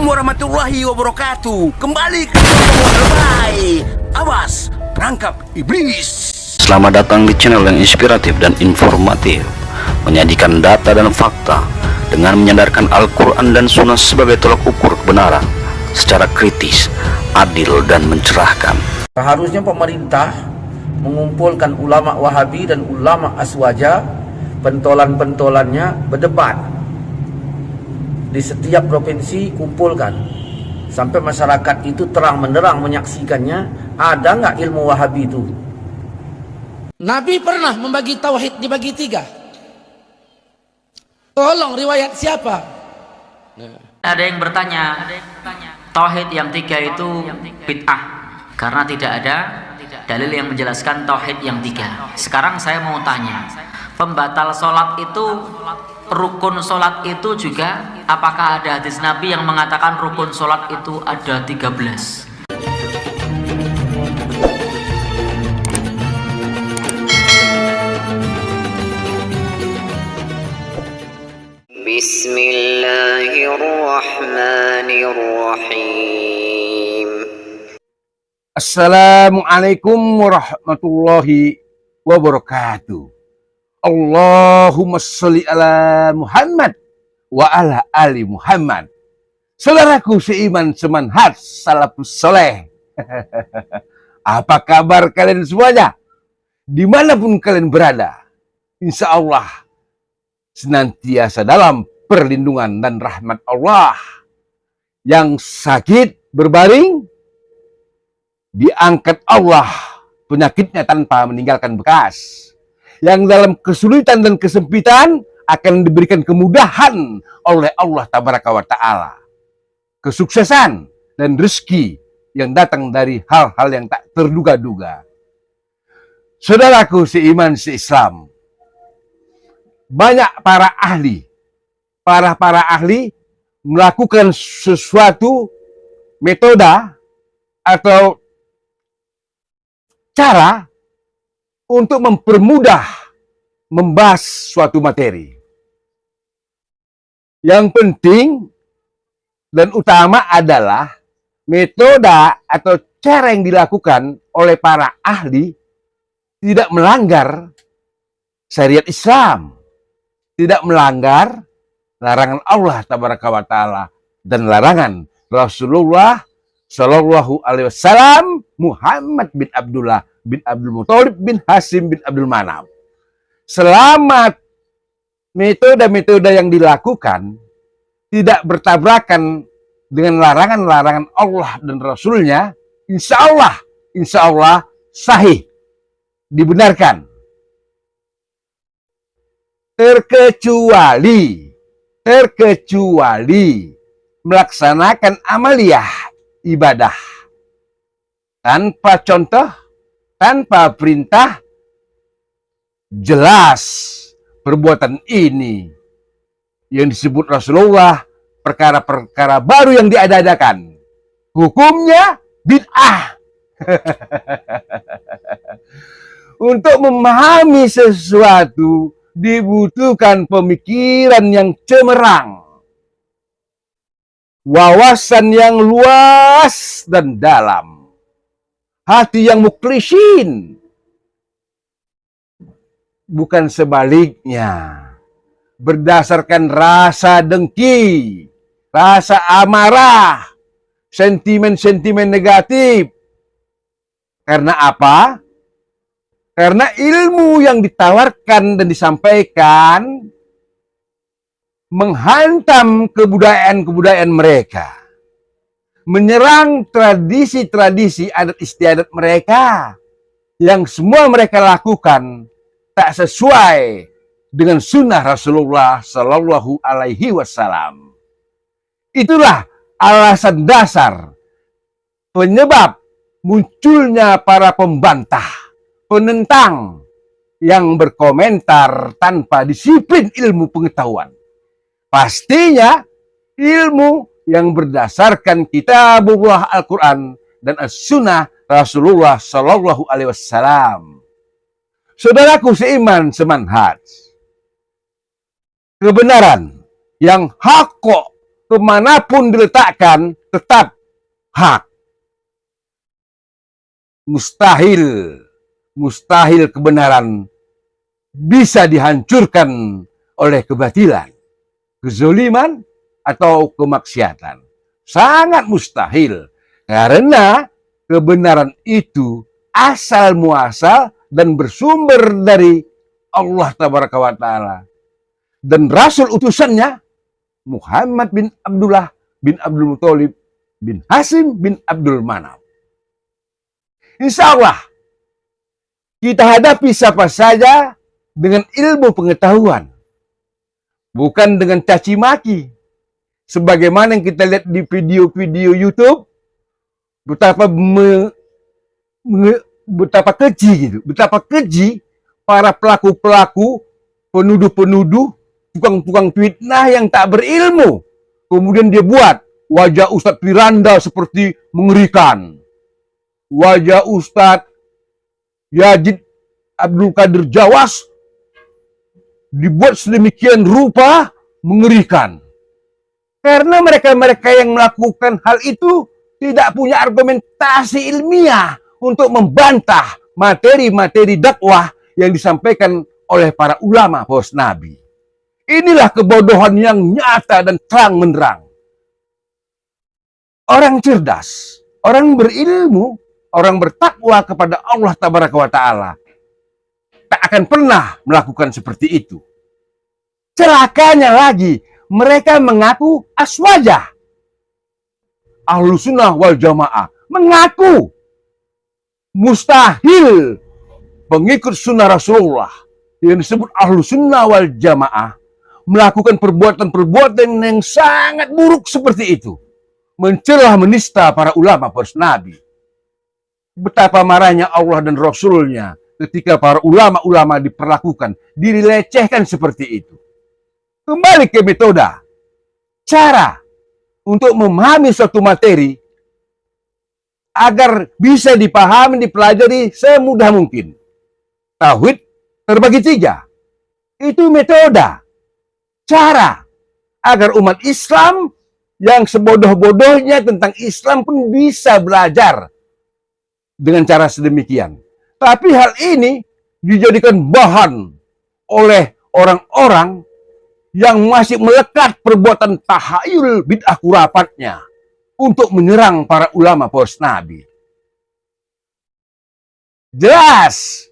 warahmatullahi wabarakatuh. Kembali ke lebay. Awas, perangkap iblis. Selamat datang di channel yang inspiratif dan informatif, menyajikan data dan fakta dengan menyandarkan Al-Quran dan Sunnah sebagai tolak ukur kebenaran secara kritis, adil, dan mencerahkan. Seharusnya pemerintah mengumpulkan ulama Wahabi dan ulama Aswaja, pentolan-pentolannya berdebat di setiap provinsi, kumpulkan sampai masyarakat itu terang menderang menyaksikannya. Ada nggak ilmu Wahabi itu? Nabi pernah membagi tauhid dibagi 3. Tolong riwayat siapa? Ada yang bertanya, tauhid yang 3 itu bid'ah karena tidak ada dalil yang menjelaskan tauhid yang 3. Sekarang saya mau tanya, pembatal sholat itu, rukun sholat itu juga, apakah ada hadis Nabi yang mengatakan rukun sholat itu ada 13? Bismillahirrahmanirrahim. Assalamualaikum warahmatullahi wabarakatuh. Allahumma sholli ala Muhammad wa ala ali Muhammad. Saudaraku seiman semanhat salafus soleh. Apa kabar kalian semuanya? Dimanapun kalian berada, insya Allah senantiasa dalam perlindungan dan rahmat Allah. Yang sakit berbaring, diangkat Allah penyakitnya tanpa meninggalkan bekas. Yang dalam kesulitan dan kesempitan akan diberikan kemudahan oleh Allah Tabaraka wa Ta'ala. Kesuksesan dan rezeki yang datang dari hal-hal yang tak terduga-duga. Saudaraku seiman seislam, banyak para ahli melakukan sesuatu metode atau cara untuk mempermudah membahas suatu materi. Yang penting dan utama adalah metode atau cara yang dilakukan oleh para ahli tidak melanggar syariat Islam, tidak melanggar larangan Allah Tabaraka wa Ta'ala dan larangan Rasulullah Shallallahu Alaihi Wasallam, Muhammad bin Abdullah bin Abdul Muthalib bin Hasim bin Abdul Manaf. Selama metode-metode yang dilakukan tidak bertabrakan dengan larangan-larangan Allah dan Rasulnya, insya Allah sahih, dibenarkan. Terkecuali melaksanakan amaliyah ibadah tanpa contoh, tanpa perintah jelas perbuatan ini yang disebut Rasulullah perkara-perkara baru yang diadakan, hukumnya bid'ah. Untuk memahami sesuatu dibutuhkan pemikiran yang cemerlang, wawasan yang luas dan dalam, hati yang mukhlisin. Bukan sebaliknya, berdasarkan rasa dengki, rasa amarah, sentimen-sentimen negatif. Karena apa? Karena ilmu yang ditawarkan dan disampaikan menghantam kebudayaan-kebudayaan mereka, menyerang tradisi-tradisi adat istiadat mereka yang semua mereka lakukan tak sesuai dengan sunnah Rasulullah Shallallahu Alaihi Wasallam. Itulah alasan dasar penyebab munculnya para pembantah, penentang yang berkomentar tanpa disiplin ilmu pengetahuan. Pastinya ilmu yang berdasarkan kitabullah Al-Quran dan As-Sunnah Rasulullah Sallallahu Alaihi Wasallam. Saudaraku seiman semanhat, kebenaran yang hak kemanapun diletakkan tetap hak. Mustahil kebenaran bisa dihancurkan oleh kebatilan, kezoliman, atau kemaksiatan. Sangat mustahil, karena kebenaran itu asal muasal dan bersumber dari Allah Tabaraka wa Ta'ala. Dan Rasul utusannya Muhammad bin Abdullah bin Abdul Muthalib bin Hasim bin Abdul Manaf. Insya Allah kita hadapi siapa saja dengan ilmu pengetahuan, bukan dengan caci maki. Sebagaimana yang kita lihat di video-video YouTube, betapa keji para pelaku-pelaku, penuduh-penuduh, tukang-tukang fitnah yang tak berilmu. Kemudian dia buat wajah Ustadz Firanda seperti mengerikan. Wajah Ustadz Yazid Abdul Qadir Jawas dibuat sedemikian rupa mengerikan. Karena mereka-mereka yang melakukan hal itu tidak punya argumentasi ilmiah untuk membantah materi-materi dakwah yang disampaikan oleh para ulama post Nabi. Inilah kebodohan yang nyata dan terang menerang. Orang cerdas, orang berilmu, orang bertakwa kepada Allah Tabaraka wa Ta'ala tak akan pernah melakukan seperti itu. Celakanya lagi, mereka mengaku aswajah. Ahlus Sunnah wal Jamaah mengaku mustahil pengikut sunnah Rasulullah yang disebut Ahlus Sunnah wal Jamaah melakukan perbuatan-perbuatan yang sangat buruk seperti itu. Mencela, menista para ulama para nabi. Betapa marahnya Allah dan Rasulnya ketika para ulama-ulama diperlakukan, dilecehkan seperti itu. Kembali ke metode, cara untuk memahami suatu materi agar bisa dipahami, dipelajari semudah mungkin. Tauhid terbagi 3. Itu metode, cara agar umat Islam yang sebodoh-bodohnya tentang Islam pun bisa belajar dengan cara sedemikian. Tapi hal ini dijadikan bahan oleh orang-orang yang masih melekat perbuatan tahayul bid'ah kurafatnya untuk menyerang para ulama post Nabi. Jelas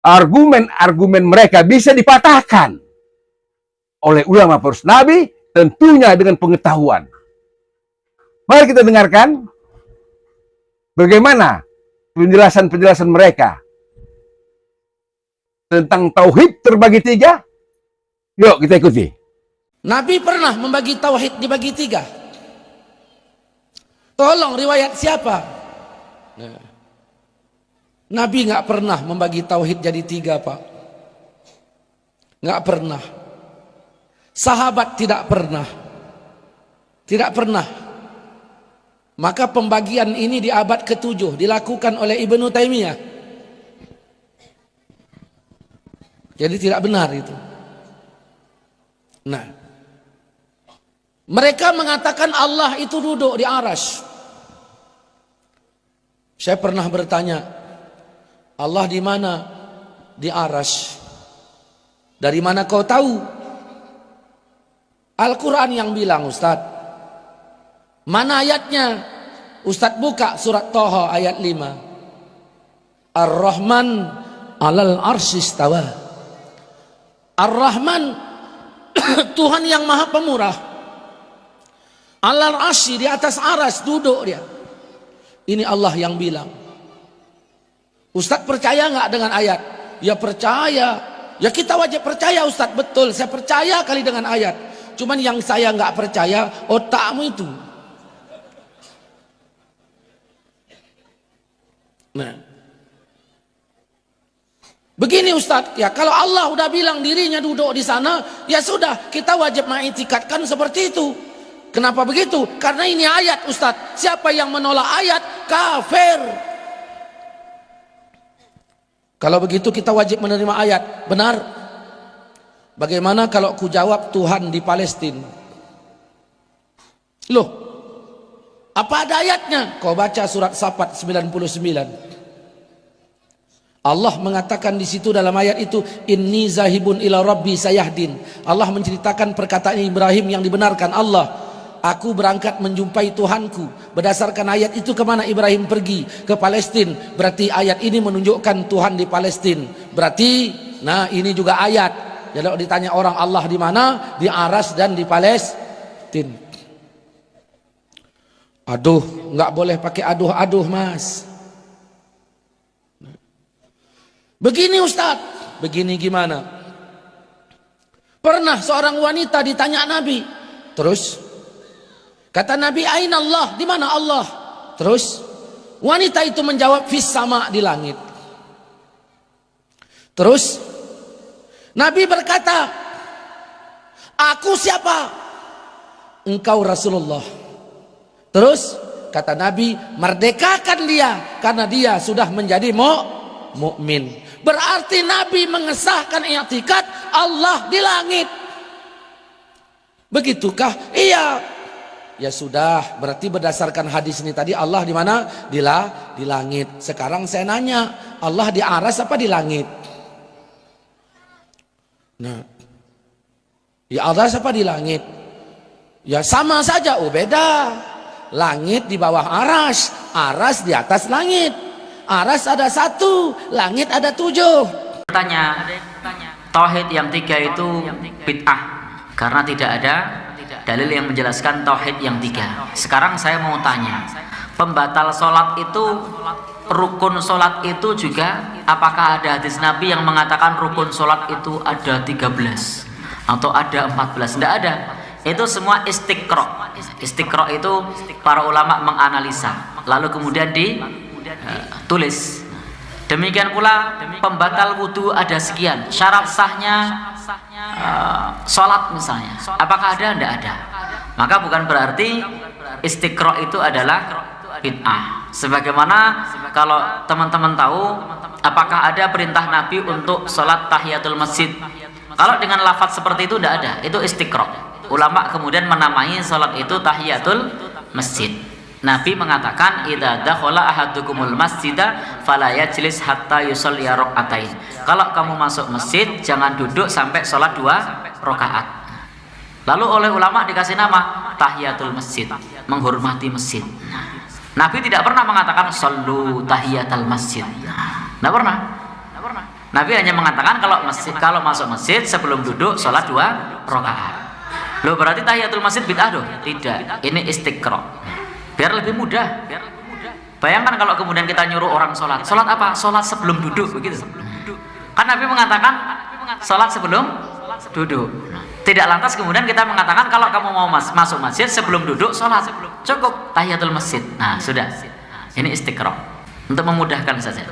argumen-argumen mereka bisa dipatahkan oleh ulama post Nabi, tentunya dengan pengetahuan. Mari kita dengarkan bagaimana penjelasan-penjelasan mereka tentang tauhid terbagi 3. Yuk kita ikuti. Nabi pernah membagi tauhid dibagi 3. Tolong riwayat siapa? Nabi nggak pernah membagi tauhid jadi 3, Pak. Nggak pernah. Sahabat tidak pernah. Tidak pernah. Maka pembagian ini di abad ke-7 dilakukan oleh Ibnu Taimiyah. Jadi tidak benar itu. Nah, mereka mengatakan Allah itu duduk di arasy. Saya pernah bertanya, Allah di mana? Di arasy. Dari mana kau tahu? Al-Quran yang bilang, Ustaz. Mana ayatnya? Ustaz buka surat Thaha ayat 5. Ar-Rahman alal arsy istawa. Ar-Rahman Tuhan yang maha pemurah, alal arsy, di atas aras duduk dia. Ini Allah yang bilang. Ustaz percaya nggak dengan ayat? Ya percaya. Ya kita wajib percaya Ustaz, betul. Saya percaya kali dengan ayat. Cuman yang saya nggak percaya otakmu itu. Nah, begini Ustaz, ya kalau Allah udah bilang dirinya duduk di sana, ya sudah, kita wajib mengiktikadkan seperti itu. Kenapa begitu? Karena ini ayat Ustaz. Siapa yang menolak ayat, kafir. Kalau begitu kita wajib menerima ayat. Benar. Bagaimana kalau ku jawab Tuhan di Palestina? Loh, apa ada ayatnya? Kau baca surat Safat 99. Allah mengatakan di situ dalam ayat itu, inni zahibun ila rabbi sayahdin. Allah menceritakan perkataan Ibrahim yang dibenarkan Allah. Aku berangkat menjumpai Tuhanku. Berdasarkan ayat itu kemana Ibrahim pergi? Ke Palestina. Berarti ayat ini menunjukkan Tuhan di Palestina. Berarti, nah ini juga ayat. Jadi kalau ditanya orang Allah di mana? Di Aras dan di Palestina. Aduh, nggak boleh pakai aduh-aduh mas. Begini Ustadz, begini gimana? Pernah seorang wanita ditanya Nabi, terus kata Nabi, aina Allah, di mana Allah? Terus wanita itu menjawab, fis sama, di langit. Terus Nabi berkata, aku siapa? Engkau Rasulullah. Terus kata Nabi, merdekakan dia karena dia sudah menjadi mukmin. Berarti Nabi mengesahkan i'tikad Allah di langit. Begitukah? Iya. Ya sudah, berarti berdasarkan hadis ini tadi Allah di mana? Di langit. Sekarang saya nanya, Allah di aras apa di langit? Nah, di aras apa di langit? Ya sama saja, oh beda. Langit di bawah aras, aras di atas langit. Aras ada 1, langit ada 7. Bertanya, tauhid yang 3 itu bid'ah karena tidak ada dalil yang menjelaskan tauhid yang 3. Sekarang saya mau tanya, pembatal sholat itu, rukun sholat itu juga, apakah ada hadis Nabi yang mengatakan rukun sholat itu ada 13 atau ada 14? Tidak ada. Itu semua istiqra. Istiqra itu para ulama menganalisa, lalu kemudian tulis. Demikian pula pembatal wudhu ada sekian, syarat sahnya sholat misalnya, apakah ada? Tidak ada. Maka bukan berarti istiqra itu adalah bid'ah. Sebagaimana kalau teman-teman tahu, apakah ada perintah Nabi untuk sholat tahiyatul masjid? Kalau dengan lafaz seperti itu tidak ada, itu istiqra. Ulama kemudian menamai sholat itu tahiyatul masjid. Nabi mengatakan, idza dakhala ahadukumul masjida fala yajlis hatta yusalli rak'atain. Kalau kamu masuk masjid, jangan duduk sampai sholat 2 rakaat. Lalu oleh ulama dikasih nama tahiyatul masjid, menghormati masjid. Nabi tidak pernah mengatakan sallu tahiyatul masjid. Tidak pernah. Nabi hanya mengatakan kalau masuk masjid sebelum duduk sholat 2 rakaat. Loh, berarti tahiyatul masjid bid'ah dong? Tidak, ini istiqra. Biar lebih mudah. Bayangkan kalau kemudian kita nyuruh orang sholat. Sholat apa? Sholat sebelum duduk, begitu. Kan Nabi mengatakan sholat sebelum duduk. Tidak lantas kemudian kita mengatakan kalau kamu mau masuk masjid sebelum duduk sholat. Cukup tahiyatul masjid. Nah, sudah. Ini istiqra. Untuk memudahkan saja.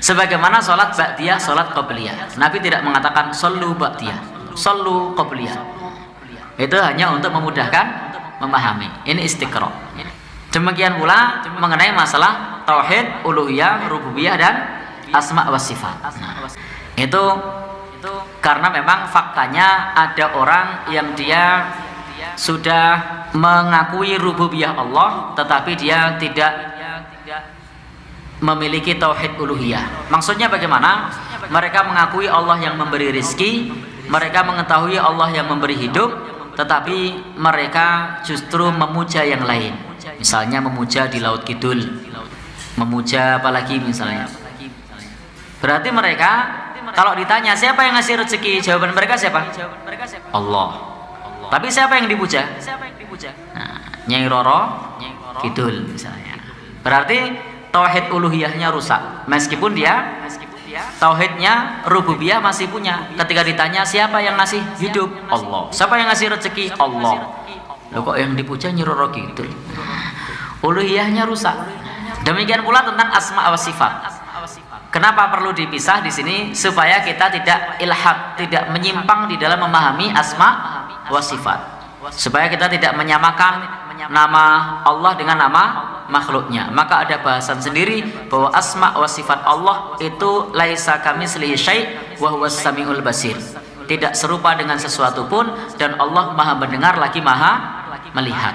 Sebagaimana sholat ba'diyah, sholat qabliyah. Nabi tidak mengatakan shollu ba'diyah, shollu qabliyah. Itu hanya untuk memudahkan memahami. Ini istiqra. Demikian pula mengenai masalah tauhid uluhiyah, rububiyah dan asma wa sifat. Nah, itu karena memang faktanya ada orang yang dia sudah mengakui rububiyah Allah, tetapi dia tidak memiliki tauhid uluhiyah. Maksudnya bagaimana? Mereka mengakui Allah yang memberi rizki, mereka mengetahui Allah yang memberi hidup, tetapi mereka justru memuja yang lain. Misalnya memuja di Laut Kidul, memuja apalagi misalnya. Berarti mereka kalau ditanya siapa yang ngasih rezeki, jawaban mereka siapa? Allah. Tapi siapa yang dipuja? Nah, Nyai Roro Kidul misalnya. Berarti tauhid uluhiyahnya rusak. Meskipun dia tauhidnya rububiyah masih punya. Ketika ditanya siapa yang ngasih hidup, Allah. Siapa yang ngasih rezeki, Allah. Loh, kok yang dipuja Nyai Roro Kidul? Uluhiyahnya rusak. Demikian pula tentang asma wa sifat. Kenapa perlu dipisah di sini? Supaya kita tidak ilhad, tidak menyimpang di dalam memahami asma wa sifat. Supaya kita tidak menyamakan nama Allah dengan nama makhluknya. Maka ada bahasan sendiri bahwa asma wa sifat Allah itu laisa kamitslihi syai' wa huwas samiul basir. Tidak serupa dengan sesuatu pun, dan Allah Maha mendengar lagi Maha melihat.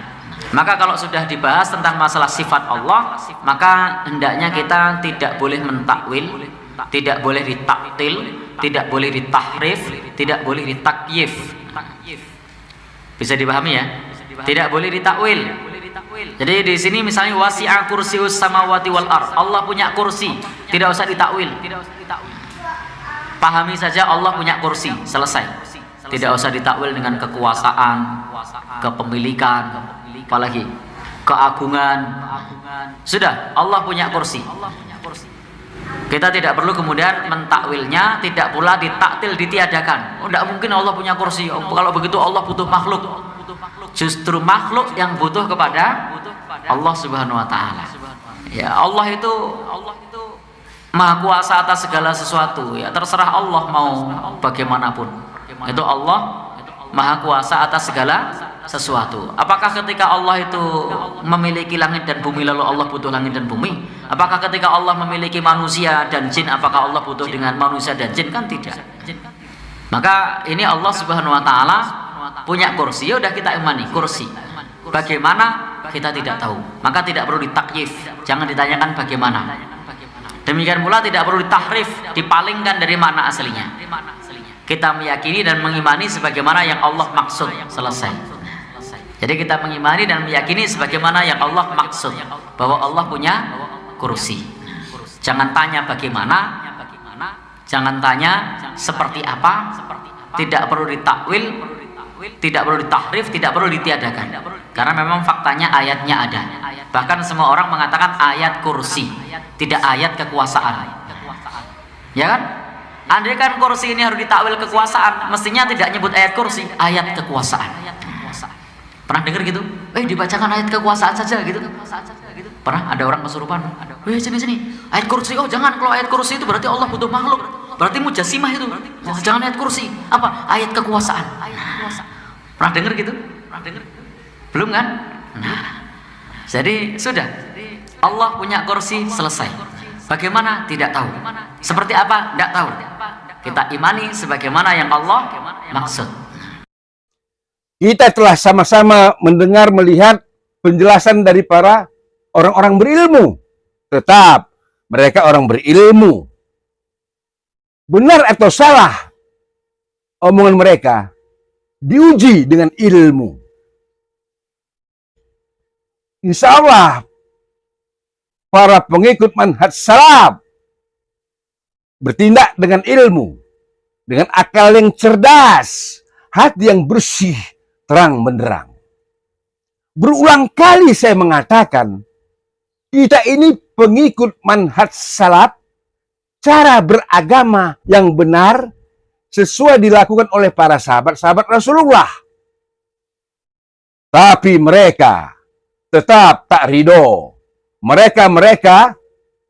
Maka kalau sudah dibahas tentang masalah sifat Allah, maka hendaknya kita tidak boleh mentakwil, tidak boleh ditaktil, tidak boleh ditahrif, tidak boleh ditakyif. Bisa dipahami ya? Tidak boleh ditakwil. Jadi di sini misalnya wasi'a kursius samawati wal ard. Allah punya kursi, tidak usah ditakwil. Pahami saja Allah punya kursi, selesai. Tidak usah ditakwil dengan kekuasaan, kepemilikan, apalagi keagungan. Sudah, Allah punya kursi. Kita tidak perlu kemudian mentakwilnya, tidak pula ditaktil, ditiadakan. Oh, tidak mungkin Allah punya kursi. Oh, kalau begitu Allah butuh makhluk. Justru makhluk yang butuh kepada Allah Subhanahu wa taala. Ya, Allah itu Maha kuasa atas segala sesuatu. Ya, terserah Allah mau bagaimanapun. Itu Allah Maha kuasa atas segala sesuatu. Apakah ketika Allah itu memiliki langit dan bumi lalu Allah butuh langit dan bumi? Apakah ketika Allah memiliki manusia dan jin, apakah Allah butuh dengan manusia dan jin? Kan tidak. Maka ini Allah Subhanahu wa taala punya kursi. Ya udah kita imani kursi. Bagaimana kita tidak tahu. Maka tidak perlu ditakyif. Jangan ditanyakan bagaimana. Demikian pula tidak perlu ditahrif, dipalingkan dari makna aslinya. Kita meyakini dan mengimani sebagaimana yang Allah maksud, selesai. Jadi kita mengimani dan meyakini sebagaimana yang Allah maksud, bahwa Allah punya kursi. Jangan tanya bagaimana, jangan tanya seperti apa, tidak perlu ditakwil, tidak perlu ditahrif, tidak perlu ditiadakan. Karena memang faktanya ayatnya ada. Bahkan semua orang mengatakan ayat kursi, tidak ayat kekuasaan. Ya kan? Andai kan kursi ini harus ditakwil kekuasaan, mestinya tidak nyebut ayat kursi, ayat kekuasaan. Pernah dengar gitu? Dibacakan ayat kekuasaan saja gitu. Pernah ada orang kesurupan? Sini, ayat kursi. Oh jangan, kalau ayat kursi itu berarti Allah butuh makhluk. Berarti mujassimah itu. Oh, jangan ayat kursi. Apa? Ayat kekuasaan. Pernah dengar gitu? Belum kan? Nah, jadi sudah. Allah punya kursi, selesai. Bagaimana? Tidak tahu. Seperti apa? Tidak tahu. Kita imani sebagaimana yang Allah maksud. Kita telah sama-sama mendengar, melihat penjelasan dari para orang-orang berilmu. Tetap, mereka orang berilmu. Benar atau salah omongan mereka diuji dengan ilmu. Insya Allah para pengikut manhaj salaf bertindak dengan ilmu, dengan akal yang cerdas, hati yang bersih, terang benderang. Berulang kali saya mengatakan, kita ini pengikut manhaj salaf, cara beragama yang benar sesuai dilakukan oleh para sahabat-sahabat Rasulullah. Tapi mereka tetap tak ridho. Mereka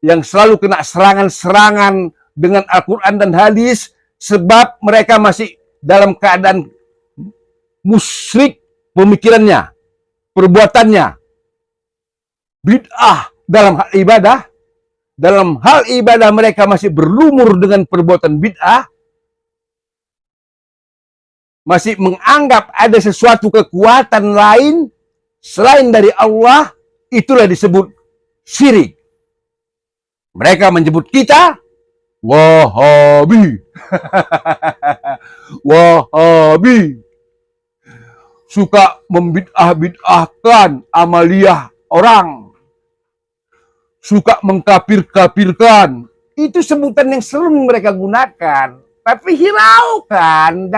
yang selalu kena serangan-serangan dengan Al-Quran dan hadis, sebab mereka masih dalam keadaan musyrik pemikirannya, perbuatannya, bid'ah dalam hal ibadah. Dalam hal ibadah mereka masih berlumur dengan perbuatan bid'ah, masih menganggap ada sesuatu kekuatan lain selain dari Allah, itulah disebut syirik. Mereka menyebut kita Wahabi. Wahabi. Suka membid'ah-bid'ahkan amaliyah orang. Suka mengkafir-kafirkan. Itu sebutan yang sering mereka gunakan. Tapi hiraukan,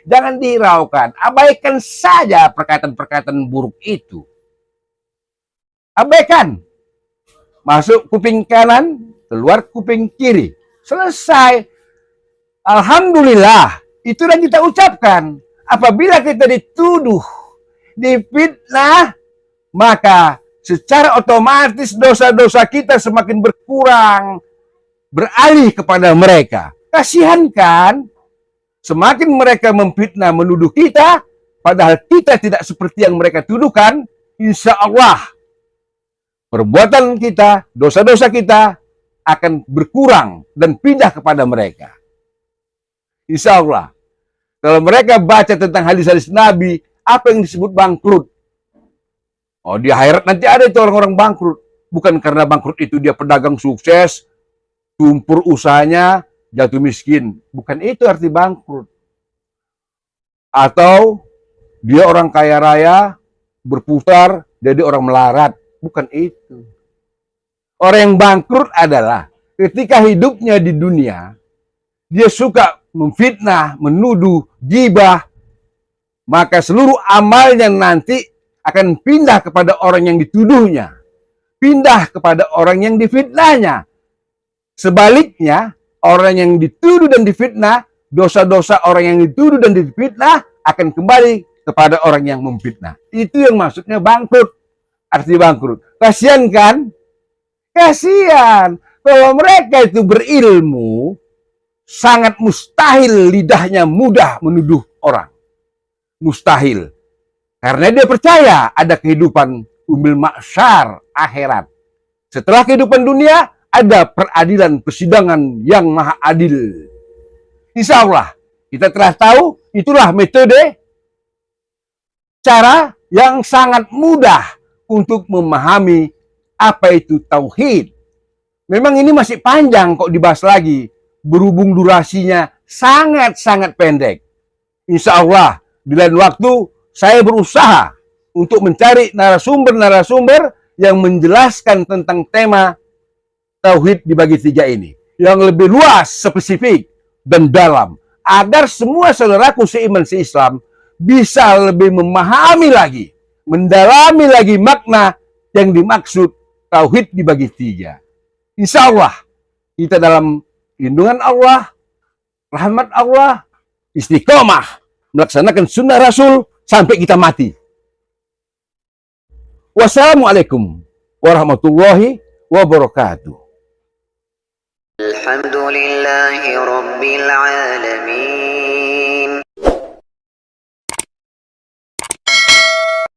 jangan dihiraukan. Abaikan saja perkataan-perkataan buruk itu. Abaikan. Masuk kuping kanan, keluar kuping kiri. Selesai. Alhamdulillah. Itu yang kita ucapkan. Apabila kita dituduh, difitnah, maka secara otomatis dosa-dosa kita semakin berkurang, beralih kepada mereka. Kasihan kan? Semakin mereka memfitnah, menuduh kita, padahal kita tidak seperti yang mereka tuduhkan, insya Allah perbuatan kita, dosa-dosa kita akan berkurang dan pindah kepada mereka. Insya Allah. Kalau mereka baca tentang hadis-hadis Nabi, apa yang disebut bangkrut? Oh, di akhirat nanti ada itu orang-orang bangkrut. Bukan karena bangkrut itu dia pedagang sukses, tumpur usahanya, jatuh miskin. Bukan itu arti bangkrut. Atau dia orang kaya raya, berputar, jadi orang melarat. Bukan itu. Orang yang bangkrut adalah ketika hidupnya di dunia, dia suka memfitnah, menuduh, gibah, maka seluruh amalnya nanti akan pindah kepada orang yang dituduhnya, pindah kepada orang yang difitnahnya. Sebaliknya, orang yang dituduh dan difitnah, dosa-dosa orang yang dituduh dan difitnah akan kembali kepada orang yang memfitnah. Itu yang maksudnya bangkrut. Arti bangkrut. Kasihan kan? Kasihan. Kalau mereka itu berilmu, sangat mustahil lidahnya mudah menuduh orang. Mustahil. Karena dia percaya ada kehidupan umbil mahsyar akhirat. Setelah kehidupan dunia, ada peradilan persidangan yang maha adil. Insya Allah, kita telah tahu itulah metode cara yang sangat mudah untuk memahami apa itu tauhid. Memang ini masih panjang kok dibahas lagi, berhubung durasinya sangat-sangat pendek. Insya Allah, di lain waktu saya berusaha untuk mencari narasumber-narasumber yang menjelaskan tentang tema tauhid dibagi tiga ini, yang lebih luas, spesifik, dan dalam, agar semua saudaraku seiman seislam bisa lebih memahami lagi, mendalami lagi makna yang dimaksud tauhid dibagi tiga. Insya Allah, kita dalam lindungan Allah, rahmat Allah, istiqomah, melaksanakan sunnah Rasul sampai kita mati. Wassalamualaikum warahmatullahi wabarakatuh. Alhamdulillahi Rabbil Alamin.